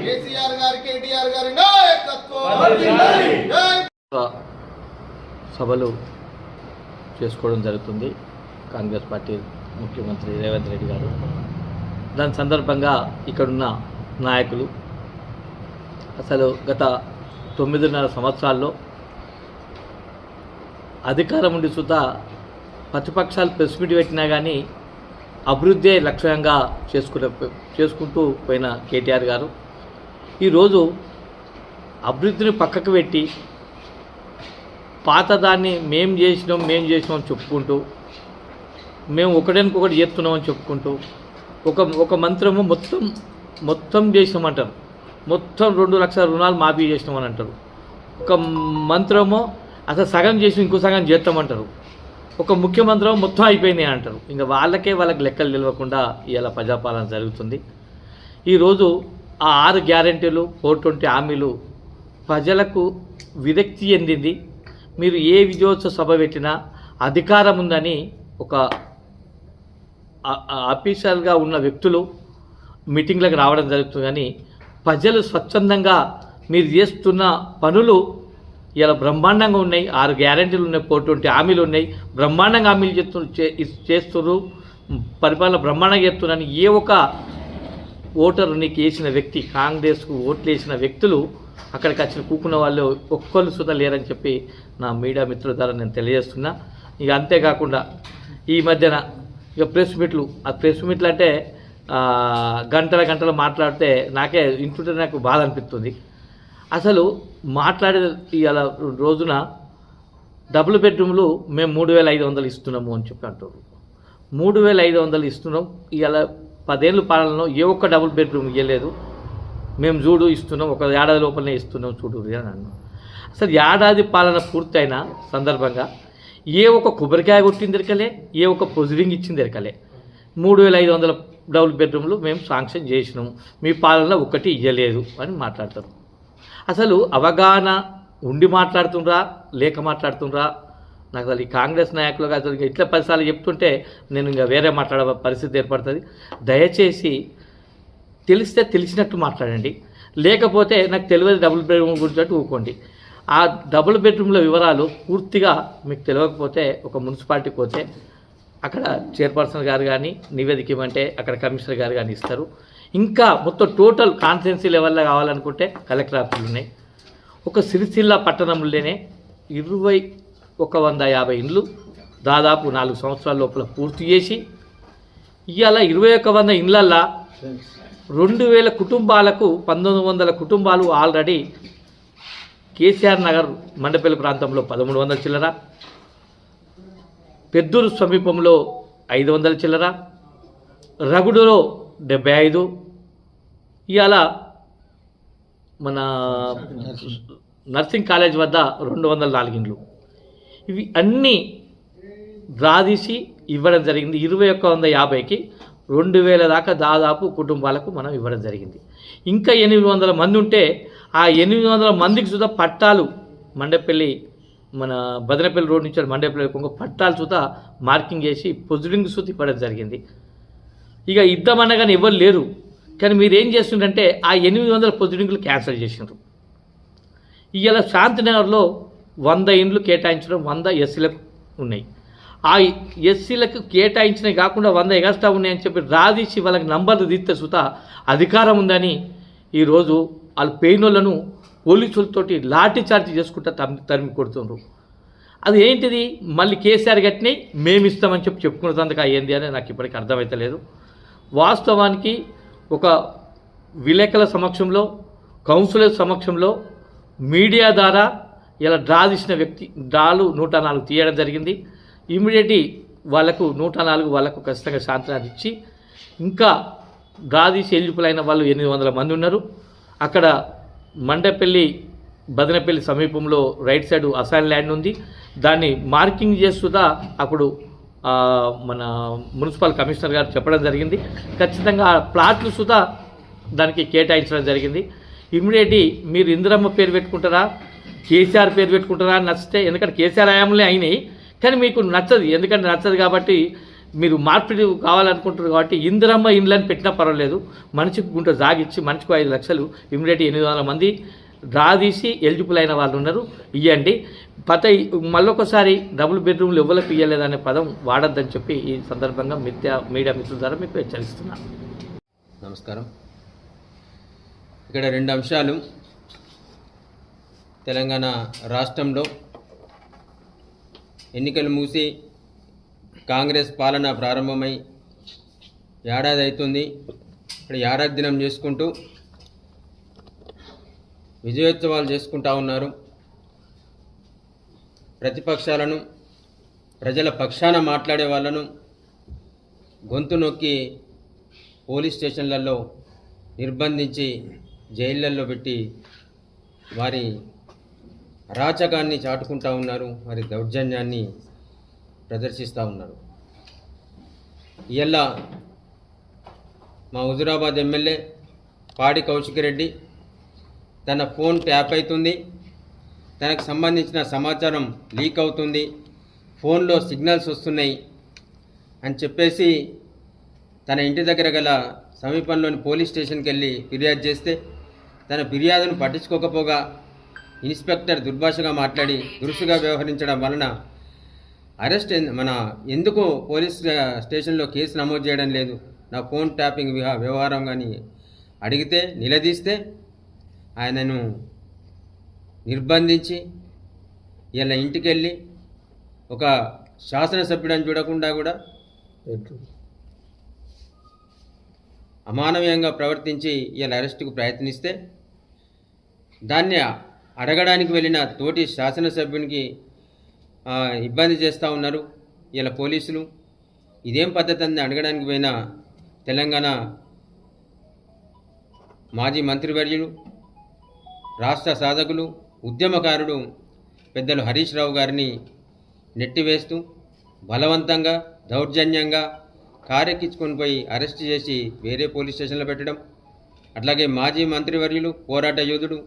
కేసీఆర్ గారి కేటీఆర్ గారి నాయకత్వం. సభలు చేసుకోవడం జరుగుతుంది కాంగ్రెస్ పార్టీ ముఖ్యమంత్రి రేవంత్ రెడ్డి గారు. దాని సందర్భంగా ఇక్కడున్న నాయకులు అసలు గత 9.5 సంవత్సరాల్లో అధికారం ఉండి సుతా ప్రతిపక్షాలు ప్రెస్ మీట్ పెట్టినా కానీ అభివృద్ధి లక్ష్యంగా చేసుకుంటూ పోయిన కేటీఆర్ గారు ఈరోజు అభివృద్ధిని పక్కకు పెట్టి పాతదాన్ని మేం చేసినాం చెప్పుకుంటూ మేము ఒకటి చేస్తున్నామని చెప్పుకుంటూ ఒక మంత్రము మొత్తం చేసినామంటారు, మొత్తం 2 లక్షల రుణాలు మాఫీ చేసినామని అంటారు. ఒక మంత్రమో అసలు సగం చేసి ఇంకో సగం చేస్తామంటారు. ఒక ముఖ్యమంత్రి మొత్తం అయిపోయినాయి అంటారు. ఇంకా వాళ్ళకి లెక్కలు తెలియకుండా ఇవాళ ప్రజాపాలన జరుగుతుంది. ఈరోజు ఆ 6 గ్యారెంటీలు 420 హామీలు ప్రజలకు విరక్తి చెందింది. మీరు ఏ విజయోత్సవ సభ పెట్టినా అధికారం ఉందని ఒక ఆఫీసర్గా ఉన్న వ్యక్తులు మీటింగ్లకు రావడం జరుగుతుంది. కానీ ప్రజలు స్వచ్ఛందంగా మీరు చేస్తున్న పనులు ఇలా బ్రహ్మాండంగా ఉన్నాయి. 6 గ్యారెంటీలు ఉన్నాయి, 420 హామీలు ఉన్నాయి, బ్రహ్మాండంగా హామీలు చేస్తున్నారు, పరిపాలన బ్రహ్మాండంగా చేస్తున్నారని ఏ ఒక ఓటరు నీకు వేసిన వ్యక్తి, కాంగ్రెస్కు ఓట్లు వేసిన వ్యక్తులు అక్కడికి వచ్చిన కూకున్న వాళ్ళు ఒక్కళ్ళు సుధా లేరని చెప్పి నా మీడియా మిత్రుల ద్వారా నేను తెలియజేస్తున్నా. ఇక అంతేకాకుండా ఈ మధ్యన ఇక ప్రెస్ మీట్లు అంటే గంటల మాట్లాడితే నాకే ఇంటుంటే నాకు బాధ అనిపిస్తుంది. అసలు మాట్లాడే ఇవాళ రోజున డబుల్ బెడ్రూమ్లు మేము 3,500 ఇస్తున్నాము అని చెప్పి అంటారు. 3,500 ఇస్తున్నాం. ఇవాళ 10 ఏళ్ళు పాలనలో ఏ ఒక్క డబుల్ బెడ్రూమ్ ఇవ్వలేదు. మేము చూడు ఇస్తున్నాం, ఒక ఏడాది లోపలనే ఇస్తున్నాం చూడు అని అన్నాం. అసలు ఏడాది పాలన పూర్తయిన సందర్భంగా ఏ ఒక కొబ్బరికాయ కొట్టింది దొరకలే, ఏ ఒక ప్రొసీడింగ్ ఇచ్చింది దొరకలే. 3,500 డబుల్ బెడ్రూమ్లు మేము శాంక్షన్ చేసినాము, మీ పాలనలో ఒకటి ఇవ్వలేదు అని మాట్లాడతారు. అసలు అవగాహన ఉండి మాట్లాడుతుండ్రా లేక మాట్లాడుతుండ్రా నాకు అసలు ఈ కాంగ్రెస్ నాయకులుగా అసలు ఇట్లా 10 సార్లు చెప్తుంటే నేను ఇంకా వేరే మాట్లాడే పరిస్థితి ఏర్పడుతుంది. దయచేసి తెలిస్తే తెలిసినట్టు మాట్లాడండి, లేకపోతే నాకు తెలియదు డబుల్ బెడ్రూమ్ గురించి ఊకోండి. ఆ డబుల్ బెడ్రూమ్ల వివరాలు పూర్తిగా మీకు తెలియకపోతే ఒక మున్సిపాలిటీకి పోతే అక్కడ చైర్పర్సన్ గారు కానీ నివేదిక ఇవ్వమంటే అక్కడ కమిషనర్ గారు కానీ ఇస్తారు. ఇంకా మొత్తం టోటల్ కాన్స్టిట్యున్సీ లెవెల్లో కావాలనుకుంటే కలెక్టర్ ఆఫీసులు ఉన్నాయి. ఒక సిరిసిల్ల పట్టణంలోనే 2,150 ఇండ్లు దాదాపు 4 సంవత్సరాల లోపల పూర్తి చేసి ఇవాళ 2,100 ఇండ్లల్లో 2,000 కుటుంబాలకు 1,900 కుటుంబాలు ఆల్రెడీ కేసీఆర్ నగర్ మండపల్లి ప్రాంతంలో 1,300 చిల్లర, పెద్దూరు సమీపంలో 500 చిల్లర, రగుడులో 75, ఇవాళ మన నర్సింగ్ కాలేజ్ వద్ద 204 ఇండ్లు. ఇవి అన్నీ రాదీసి ఇవ్వడం జరిగింది. 2,150కి 2,000 దాకా దాదాపు కుటుంబాలకు మనం ఇవ్వడం జరిగింది. ఇంకా 800 మంది ఉంటే ఆ 800 మందికి సుధా పట్టాలు మండపల్లి మన బదనపల్లి రోడ్ నుంచి మండపల్లి కొంచెం పట్టాలు సుధా మార్కింగ్ చేసి పొజిటింగ్ సుధా ఇవ్వడం జరిగింది. ఇక ఇద్దామన్నా కానీ ఎవరు లేరు. కానీ మీరు ఏం చేస్తుందంటే ఆ 800 పొజిటింగ్లు క్యాన్సిల్ చేసినారు. ఇవాళ శాంతినగర్లో 100 ఇండ్లు కేటాయించడం 100 ఎస్సీలకు ఉన్నాయి. ఆ ఎస్సీలకు కేటాయించినవి కాకుండా 100 ఎగస్ట్రా ఉన్నాయని చెప్పి రాదీసి వాళ్ళకి నంబర్లు తీస్తే సుతా అధికారం ఉందని ఈరోజు వాళ్ళు పెయినోళ్లను పోలీసులతోటి లాఠీ చార్జీ చేసుకుంటా తరిమి కొడుతుండ్రు. అది ఏంటిది? మళ్ళీ కేసీఆర్ గట్టిని మేము ఇస్తామని చెప్పి చెప్పుకున్నదందుకు అయ్యింది అని నాకు ఇప్పటికీ అర్థమవుతలేదు. వాస్తవానికి ఒక విలేకరుల సమక్షంలో, కౌన్సిలర్ సమక్షంలో, మీడియా ద్వారా ఇలా డ్రా తీసిన వ్యక్తి డ్రాలు 104 తీయడం జరిగింది. ఇమీడియట్లీ వాళ్ళకు 104 వాళ్ళకు ఖచ్చితంగా శాంతినాథ్ ఇచ్చి ఇంకా డ్రా తీసి ఎలిజిబుల్ అయిన వాళ్ళు 800 మంది ఉన్నారు. అక్కడ మండపల్లి బదనపల్లి సమీపంలో రైట్ సైడ్ అసైన్ ల్యాండ్ ఉంది. దాన్ని మార్కింగ్ చేస్తుదా అప్పుడు మన మున్సిపల్ కమిషనర్ గారు చెప్పడం జరిగింది. ఖచ్చితంగా ఆ ప్లాట్లు సుధా దానికి కేటాయించడం జరిగింది. ఇమ్మీడియట్లీ మీరు ఇందిరమ్మ పేరు పెట్టుకుంటారా, కేసీఆర్ పేరు పెట్టుకుంటారా అని నచ్చితే, ఎందుకంటే కేసీఆర్ హయాంలో అయినాయి కానీ మీకు నచ్చదు, ఎందుకంటే నచ్చదు కాబట్టి మీరు మార్పిడి కావాలనుకుంటున్నారు కాబట్టి ఇందిరమ్మ ఇండ్లని పెట్టినా పర్వాలేదు, మనిషికి గుంట జాగిచ్చి మనిషికి 5 లక్షలు ఇమీడియట్ 800 మంది డ్రా తీసి ఎలిజిబుల్ అయిన వాళ్ళు ఉన్నారు, ఇవ్వండి. మళ్ళొకసారి డబుల్ బెడ్రూమ్లు ఎవరికి ఇవ్వలేదనే పదం వాడద్దని చెప్పి ఈ సందర్భంగా మీడియా మిత్రుల ద్వారా మీకు హెచ్చరిస్తున్నాను. నమస్కారం. ఇక్కడ 2 అంశాలు. తెలంగాణ రాష్ట్రంలో ఎన్నికలు మూసి కాంగ్రెస్ పాలన ప్రారంభమై ఏడాది అవుతుంది. ఇక్కడ ఏడాది దినం చేసుకుంటూ విజయోత్సవాలు చేసుకుంటా ఉన్నారు. ప్రతిపక్షాలను, ప్రజల పక్షాన మాట్లాడే వాళ్ళను గొంతు నొక్కి పోలీస్ స్టేషన్లలో నిర్బంధించి జైళ్ళల్లో పెట్టి వారి అరాచకాన్ని చాటుకుంటూ ఉన్నారు, వారి దౌర్జన్యాన్ని ప్రదర్శిస్తూ ఉన్నారు. ఇవాళ మా హుజురాబాద్ ఎమ్మెల్యే పాడి కౌశిక్ రెడ్డి తన ఫోన్ ట్యాప్ అవుతుంది, తనకు సంబంధించిన సమాచారం లీక్ అవుతుంది, ఫోన్లో సిగ్నల్స్ వస్తున్నాయి అని చెప్పేసి తన ఇంటి దగ్గర గల సమీపంలోని పోలీస్ స్టేషన్కి వెళ్ళి ఫిర్యాదు చేస్తే తన ఫిర్యాదును పట్టించుకోకపోగా ఇన్స్పెక్టర్ దుర్భాషగా మాట్లాడి దురుసుగా వ్యవహరించడం వలన ఎందుకు పోలీస్ స్టేషన్లో కేసు నమోదు చేయడం లేదు, నా ఫోన్ ట్యాపింగ్ వ్యవహారం కానీ అడిగితే నిలదీస్తే ఆయనను నిర్బంధించి ఇలా ఇంటికి వెళ్ళి ఒక శాసనసభ్యుడని చూడకుండా కూడా అమానవీయంగా ప్రవర్తించి ఇలా అరెస్టుకు ప్రయత్నిస్తే దాన్ని అడగడానికి వెళ్ళిన తోటి శాసనసభ్యునికి ఇబ్బంది చేస్తూ ఉన్నారు ఇలా పోలీసులు. ఇదేం పద్ధతి అని అడగడానికి పోయిన తెలంగాణ మాజీ మంత్రివర్యులు, రాష్ట్ర సాధకులు, ఉద్యమకారుడు పెద్దలు హరీష్ రావు గారిని నెట్టివేస్తూ బలవంతంగా దౌర్జన్యంగా కారెక్కించుకొని పోయి అరెస్ట్ చేసి వేరే పోలీస్ స్టేషన్లో పెట్టడం, అట్లాగే మాజీ మంత్రివర్యులు, పోరాట యోధుడు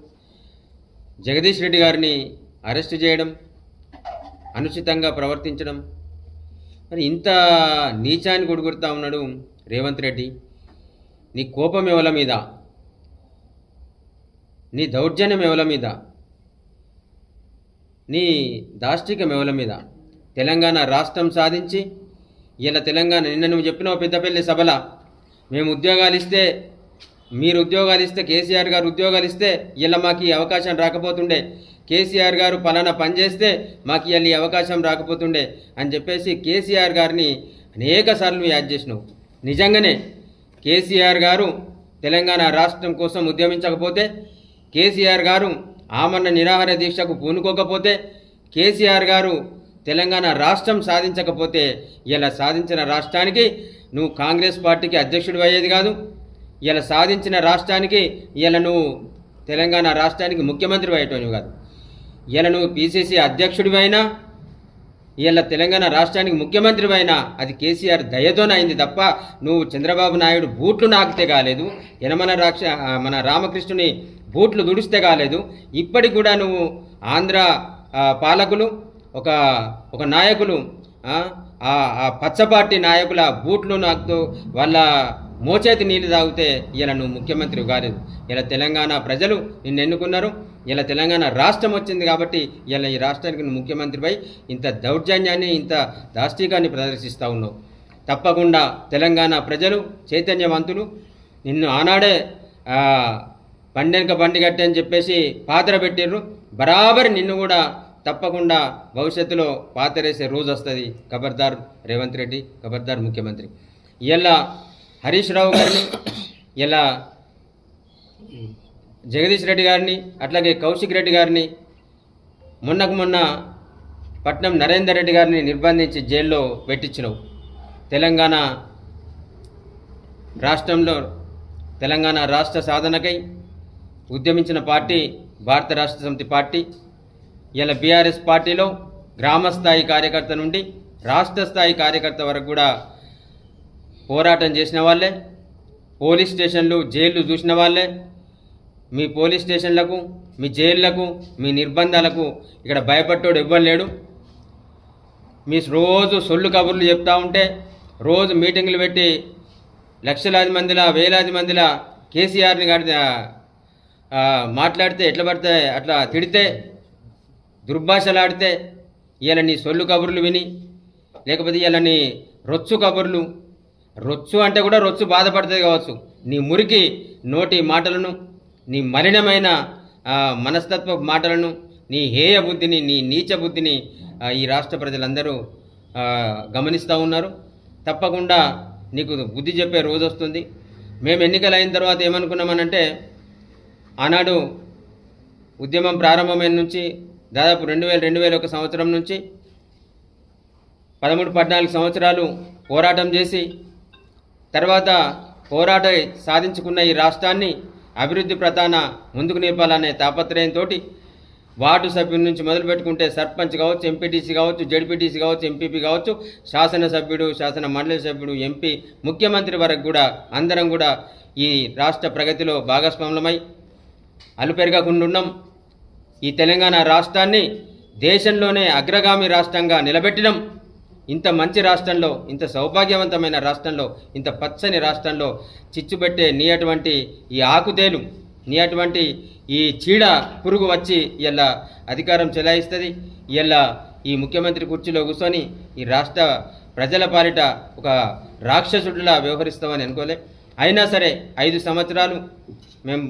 జగదీష్ రెడ్డి గారిని అరెస్ట్ చేయడం, అనుచితంగా ప్రవర్తించడం. మరి ఇంత నీచాన్ని కొడుకుడుతూ ఉన్నాడు రేవంత్ రెడ్డి. నీ కోపం ఎవల మీద, నీ దౌర్జన్యం ఎవల మీద, నీ దాష్టికం ఎవల మీద? తెలంగాణ రాష్ట్రం సాధించి ఇలా తెలంగాణ నిన్న నువ్వు చెప్పినావు పెద్దపల్లి సభల, మేము ఉద్యోగాలు ఇస్తే, మీరు ఉద్యోగాలు ఇస్తే, కేసీఆర్ గారు ఉద్యోగాలు ఇస్తే ఇలా మాకు ఈ అవకాశం రాకపోతుండే, కేసీఆర్ గారు పలానా పని చేస్తే మాకు ఇలా ఈ అవకాశం రాకపోతుండే అని చెప్పేసి కేసీఆర్ గారిని అనేక సార్లు యాద్ చేసినావు. నిజంగానే కేసీఆర్ గారు తెలంగాణ రాష్ట్రం కోసం ఉద్యమించకపోతే, కేసీఆర్ గారు ఆమరణ నిరాహార దీక్షకు పూనుకోకపోతే, కేసీఆర్ గారు తెలంగాణ రాష్ట్రం సాధించకపోతే ఇలా సాధించిన రాష్ట్రానికి నువ్వు కాంగ్రెస్ పార్టీకి అధ్యక్షుడు అయ్యేది కాదు. ఇలా సాధించిన రాష్ట్రానికి ఇలా నువ్వు తెలంగాణ రాష్ట్రానికి ముఖ్యమంత్రి అయ్యేటోనివి కాదు. ఇలా నువ్వు పిసిసి అధ్యక్షుడివి అయినా, ఇలా తెలంగాణ రాష్ట్రానికి ముఖ్యమంత్రి అయినా అది కేసీఆర్ దయతోనే అయింది తప్ప నువ్వు చంద్రబాబు నాయుడు బూట్లు నాకితే కాలేదు, మన రామకృష్ణుని బూట్లు దుడిస్తే కాలేదు. ఇప్పటికి కూడా నువ్వు ఆంధ్ర పాలకులు, ఒక నాయకులు, ఆ పచ్చపార్టీ నాయకుల బూట్లు నాకుతూ వాళ్ళ మోచేతి నీళ్ళు తాగితే ఇలా నువ్వు ముఖ్యమంత్రి కాలేదు. ఇలా తెలంగాణ ప్రజలు నిన్ను ఎన్నుకున్నారు. ఇలా తెలంగాణ రాష్ట్రం వచ్చింది కాబట్టి ఇలా ఈ రాష్ట్రానికి నువ్వు ముఖ్యమంత్రిపై ఇంత దౌర్జన్యాన్ని, ఇంత దాష్టికాన్ని ప్రదర్శిస్తూ ఉన్నావు. తప్పకుండా తెలంగాణ ప్రజలు చైతన్యవంతులు. నిన్ను ఆనాడే పండెనక బండి కట్టి అని చెప్పేసి పాత్ర పెట్టిర్రు. బరాబరి నిన్ను కూడా తప్పకుండా భవిష్యత్తులో పాతరేసే రోజు వస్తుంది. ఖబర్దార్ రేవంత్ రెడ్డి, ఖబర్దార్ ముఖ్యమంత్రి. ఇలా హరీష్ రావు గారిని, ఇలా జగదీష్ రెడ్డి గారిని, అట్లాగే కౌశిక్ రెడ్డి గారిని, మొన్న పట్నం నరేందర్ రెడ్డి గారిని నిర్బంధించి జైల్లో పెట్టించినావు. తెలంగాణ రాష్ట్రంలో తెలంగాణ రాష్ట్ర సాధనకై ఉద్యమించిన పార్టీ భారత రాష్ట్ర సమితి పార్టీ. ఇలా బీఆర్ఎస్ పార్టీలో గ్రామస్థాయి కార్యకర్త నుండి రాష్ట్ర స్థాయి కార్యకర్త వరకు కూడా పోరాటం చేసిన వాళ్ళే, పోలీస్ స్టేషన్లు, జైళ్ళు చూసిన వాళ్ళే. మీ పోలీస్ స్టేషన్లకు, మీ జైళ్లకు, మీ నిర్బంధాలకు ఇక్కడ భయపడ్డోడు ఎవ్వరు లేడు. మీ రోజు సొల్లు కబుర్లు చెప్తా ఉంటే రోజు మీటింగులు పెట్టి లక్షలాది మందిలా వేలాది మందిలా కేసీఆర్ని మాట్లాడితే ఎట్లా పడితే అట్లా తిడితే దుర్భాషలాడితే ఇలా నీ సొల్లు కబుర్లు విని, లేకపోతే ఇలా నీ రొచ్చు కబుర్లు, రొచ్చు అంటే కూడా రొచ్చు బాధపడుతుంది కావచ్చు, నీ మురికి నోటి మాటలను, నీ మలినమైన మనస్తత్వ మాటలను, నీ హేయ బుద్ధిని, నీ నీచ బుద్ధిని ఈ రాష్ట్ర ప్రజలందరూ గమనిస్తూ ఉన్నారు. తప్పకుండా నీకు బుద్ధి చెప్పే రోజు వస్తుంది. మేము ఎన్నికలు అయిన తర్వాత ఏమనుకున్నామనంటే, ఆనాడు ఉద్యమం ప్రారంభమైన నుంచి దాదాపు 2001 సంవత్సరం నుంచి 13-14 సంవత్సరాలు పోరాటం చేసి తర్వాత పోరాటం సాధించుకున్న ఈ రాష్ట్రాన్ని అభివృద్ధి ప్రధాన ముందుకు నింపాలనే తాపత్రయంతో వార్డు సభ్యుల నుంచి మొదలు పెట్టుకుంటే సర్పంచ్ కావచ్చు, ఎంపీటీసీ కావచ్చు, జడ్పీటీసీ కావచ్చు, ఎంపీపీ కావచ్చు, శాసనసభ్యుడు, శాసన మండలి సభ్యుడు, ఎంపీ, ముఖ్యమంత్రి వరకు కూడా అందరం కూడా ఈ రాష్ట్ర ప్రగతిలో భాగస్వాములమై అలుపెరగకుండున్నాం. ఈ తెలంగాణ రాష్ట్రాన్ని దేశంలోనే అగ్రగామి రాష్ట్రంగా నిలబెట్టినాం. ఇంత మంచి రాష్ట్రంలో, ఇంత సౌభాగ్యవంతమైన రాష్ట్రంలో, ఇంత పచ్చని రాష్ట్రంలో చిచ్చుబెట్టే నీ అటువంటి ఈ ఆకుతేలు, నీ అటువంటి ఈ చీడ పురుగు వచ్చి ఇలా అధికారం చెలాయిస్తుంది. ఇలా ఈ ముఖ్యమంత్రి కుర్చీలో కూర్చొని ఈ రాష్ట్ర ప్రజల పాలిట ఒక రాక్షసుడిలా వ్యవహరిస్తామని అనుకోలే. అయినా సరే 5 సంవత్సరాలు మేము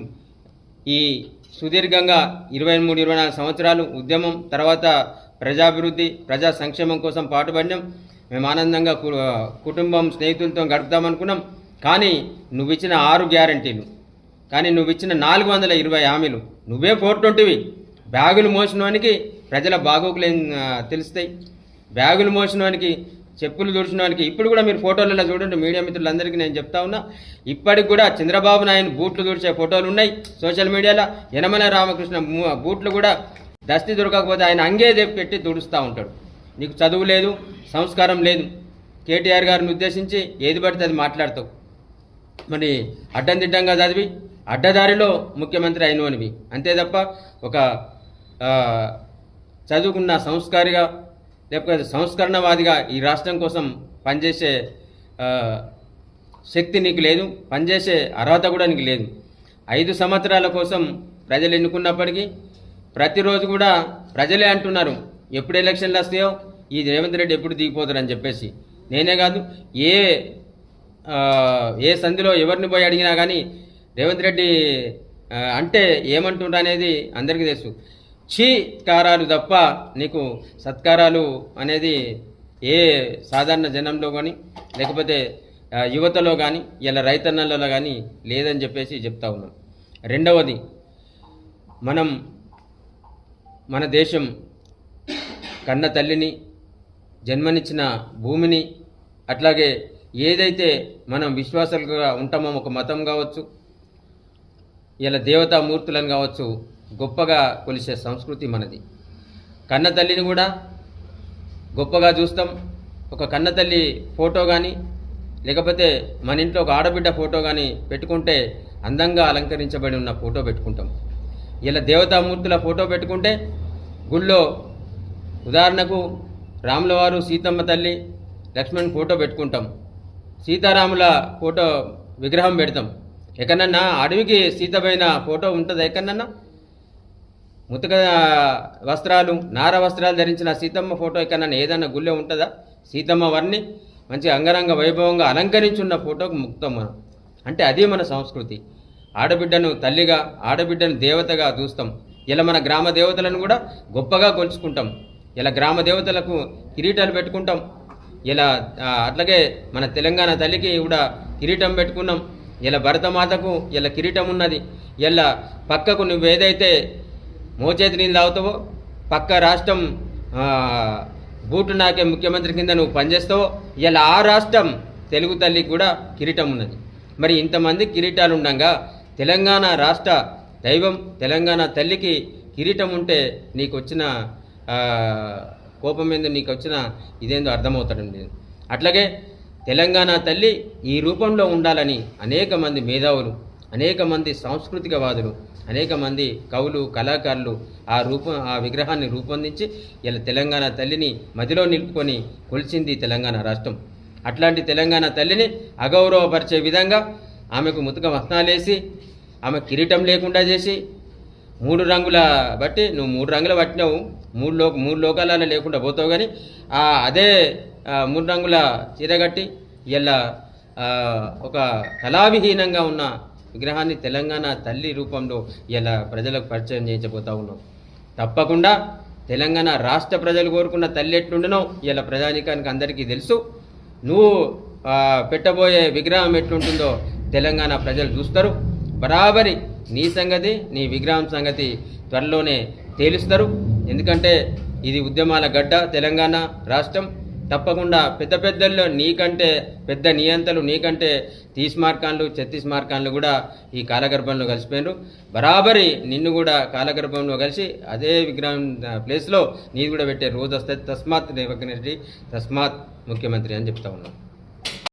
ఈ సుదీర్ఘంగా 23-24 సంవత్సరాలు ఉద్యమం తర్వాత ప్రజాభివృద్ధి, ప్రజా సంక్షేమం కోసం పాటుపడినాం. మేము ఆనందంగా కుటుంబం, స్నేహితులతో గడుపుతామనుకున్నాం. కానీ నువ్వు ఇచ్చిన 6 గ్యారంటీలు, కానీ నువ్వు ఇచ్చిన 420 హామీలు, నువ్వే 420. బ్యాగులు మోసినవానికి ప్రజల బాగోగులు తెలుస్తాయి. బ్యాగులు మోసినవానికి, చెప్పులు తుడిచినవానికి ఇప్పుడు కూడా మీరు ఫోటోలలో చూడండి. మీడియా మిత్రులందరికీ నేను చెప్తా ఉన్నా, ఇప్పటికి కూడా చంద్రబాబు నాయుడు బూట్లు తుడిచే ఫోటోలు ఉన్నాయి సోషల్ మీడియాలో. యనమల రామకృష్ణ బూట్లు కూడా దస్తి దొరకకపోతే ఆయన అంగే పెట్టి తుడుస్తూ ఉంటాడు. నీకు చదువు లేదు, సంస్కారం లేదు. కేటీఆర్ గారిని ఉద్దేశించి ఏది పడితే అది మాట్లాడతావు. మరి అడ్డందిడ్డంగా చదివి అడ్డదారిలో ముఖ్యమంత్రి అయినవనివి, అంతే తప్ప ఒక చదువుకున్న సంస్కారిగా లేకపోతే సంస్కరణవాదిగా ఈ రాష్ట్రం కోసం పనిచేసే శక్తి నీకు లేదు, పనిచేసే అర్హత కూడా నీకు లేదు. 5 సంవత్సరాల కోసం ప్రజలు ఎన్నుకున్నప్పటికీ ప్రతిరోజు కూడా ప్రజలే అంటున్నారు ఎప్పుడు ఎలక్షన్లు వస్తాయో, ఈ రేవంత్ రెడ్డి ఎప్పుడు దిగిపోతారని చెప్పేసి. నేనే కాదు, ఏ సంధిలో ఎవరిని పోయి అడిగినా కానీ రేవంత్ రెడ్డి అంటే ఏమంటుండ్రు అనేది అందరికీ తెలుసు. చీత్కారాలు తప్ప నీకు సత్కారాలు అనేది ఏ సాధారణ జనంలో కానీ లేకపోతే యువతలో కానీ ఇలా రైతన్నలలో కానీ లేదని చెప్పేసి చెప్తా ఉన్నాం. రెండవది, మన దేశం కన్న తల్లిని, జన్మనిచ్చిన భూమిని, అట్లాగే ఏదైతే మనం విశ్వాసాలుగా ఉంటామో ఒక మతం కావచ్చు, ఇలా దేవతామూర్తులను కావచ్చు, గొప్పగా కొలిసే సంస్కృతి మనది. కన్న తల్లిని కూడా గొప్పగా చూస్తాం. ఒక కన్న తల్లి ఫోటో కానీ లేకపోతే మన ఇంట్లో ఒక ఆడబిడ్డ ఫోటో కానీ పెట్టుకుంటే అందంగా అలంకరించబడి ఉన్న ఫోటో పెట్టుకుంటాం. ఇలా దేవతామూర్తుల ఫోటో పెట్టుకుంటే గుళ్ళో ఉదాహరణకు రాముల వారు, సీతమ్మ తల్లి, లక్ష్మణ్ ఫోటో పెట్టుకుంటాం. సీతారాముల ఫోటో విగ్రహం పెడతాం. ఎక్కడన్నా అడవికి సీతమైన ఫోటో ఉంటుందా? ఎక్కడన్నా ముతక వస్త్రాలు, నార వస్త్రాలు ధరించిన సీతమ్మ ఫోటో ఎక్కడన్నా ఏదన్నా గుళ్ళో ఉంటుందా? సీతమ్మ వారిని మంచిగా అంగరంగ వైభవంగా అలంకరించున్న ఫోటోకు ముక్తం మనం. అంటే అదే మన సంస్కృతి. ఆడబిడ్డను తల్లిగా, ఆడబిడ్డను దేవతగా చూస్తాం. ఇలా మన గ్రామ దేవతలను కూడా గొప్పగా కొలుచుకుంటాం. ఇలా గ్రామ దేవతలకు కిరీటాలు పెట్టుకుంటాం. ఇలా అట్లాగే మన తెలంగాణ తల్లికి కూడా కిరీటం పెట్టుకున్నాం. ఇలా భరతమాతకు ఇలా కిరీటం ఉన్నది. ఇలా పక్కకు నువ్వు ఏదైతే మోచేతి నీళ్ళు తాగుతావో, పక్క రాష్ట్రం బూటు నాకే ముఖ్యమంత్రి కింద నువ్వు పనిచేస్తావో, ఇలా ఆ రాష్ట్రం తెలుగు తల్లికి కూడా కిరీటం ఉన్నది. మరి ఇంతమంది కిరీటాలు ఉండగా తెలంగాణ రాష్ట్ర దైవం తెలంగాణ తల్లికి కిరీటం ఉంటే నీకు వచ్చిన కోపం ఏందో, నీకు వచ్చిన ఇదేందో అర్థమవుతాడండి. అట్లాగే తెలంగాణ తల్లి ఈ రూపంలో ఉండాలని అనేక మంది మేధావులు, అనేక మంది సాంస్కృతికవాదులు, అనేక మంది కవులు, కళాకారులు ఆ విగ్రహాన్ని రూపొందించి ఇలా తెలంగాణ తల్లిని మదిలో నిలుపుకొని కొలిచింది తెలంగాణ రాష్ట్రం. అట్లాంటి తెలంగాణ తల్లిని అగౌరవపరిచే విధంగా ఆమెకు ముతుక వస్త్రాలేసి ఆమె కిరీటం లేకుండా చేసి 3 రంగుల బట్టి నువ్వు 3 రంగుల పట్టినావు 3 లోకాలలో లేకుండా పోతావు కానీ అదే 3 రంగుల చీర కట్టి ఇలా ఒక కళావిహీనంగా ఉన్న విగ్రహాన్ని తెలంగాణ తల్లి రూపంలో ఇలా ప్రజలకు పరిచయం చేయించబోతా ఉన్నావు. తప్పకుండా తెలంగాణ రాష్ట్ర ప్రజలు కోరుకున్న తల్లి ఎట్లుండనో ఇలా ప్రజానికానికి అందరికీ తెలుసు. నువ్వు పెట్టబోయే విగ్రహం ఎట్లుంటుందో తెలంగాణ ప్రజలు చూస్తారు. బరాబరి నీ సంగతి నీ విగ్రహం సంగతి త్వరలోనే తేలుస్తారు. ఎందుకంటే ఇది ఉద్యమాల గడ్డ తెలంగాణ రాష్ట్రం. తప్పకుండా పెద్దల్లో నీకంటే పెద్ద నియంతలు నీకంటే 30 మార్కాన్లు 36 మార్కాన్లు కూడా ఈ కాలగర్భంలో కలిసిపోయినారు. బరాబరి నిన్ను కూడా కాలగర్భంలో కలిసి అదే విగ్రహం ప్లేస్లో నీది కూడా పెట్టే రోజు వస్తుంది. తస్మాత్ రేవంత్ రెడ్డి తస్మాత్ ముఖ్యమంత్రి అని చెప్తా ఉన్నాం.